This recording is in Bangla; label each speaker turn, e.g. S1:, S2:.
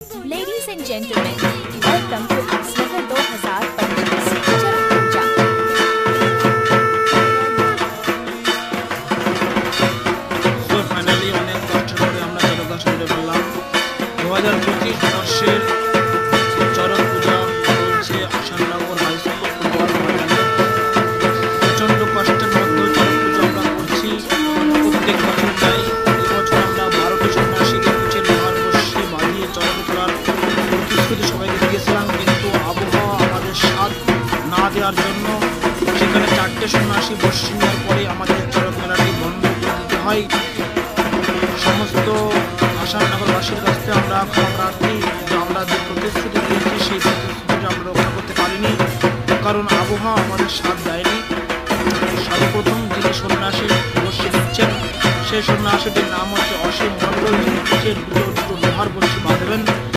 S1: Ladies and gentlemen, welcome to Asnagar 2025 Chhath Puja.
S2: So finally অনেক কষ্ট করে আমরা চরক আসলে পেলাম 2025 বর্ষের চরক পূজা চলছে আসাননগর হাই স্কুল ফুটবল ময়দানে। প্রচণ্ড কষ্টের মধ্যে চরক পুজো আমরা করছি, প্রত্যেক বছর যাই। এবছর আমরা 12টি সন্ন্যাসীকে কুচে লোহার বর্ষে বাঁধিয়ে চরক তোলার প্রতিশ্রুতি সবাইকে দিয়েছিলাম, কিন্তু আবহাওয়া আমাদের সাথ না দেওয়ার জন্য সেখানে 4টে সন্ন্যাসী বর্ষি নেওয়ার পরে আমাদের চরক মেলাটি বন্ধ করে দিতে হয়। সমস্ত আসাননগরবাসীর কাছ থেকে আমরা ক্ষমা প্রার্থী যে আমরা যে প্রতিশ্রুতি দিয়েছি সেই প্রতিশ্রুতিটা আমরা রক্ষা করতে পারিনি, কারণ আবহাওয়া আমাদের সাথ দেয়নি। সর্বপ্রথম যিনি সন্ন্যাসী বর্ষি দিচ্ছেন সেই সন্ন্যাসীটির নাম হচ্ছে অসীম মণ্ডল। দুটো লোহার বর্ষি বাঁধবেন।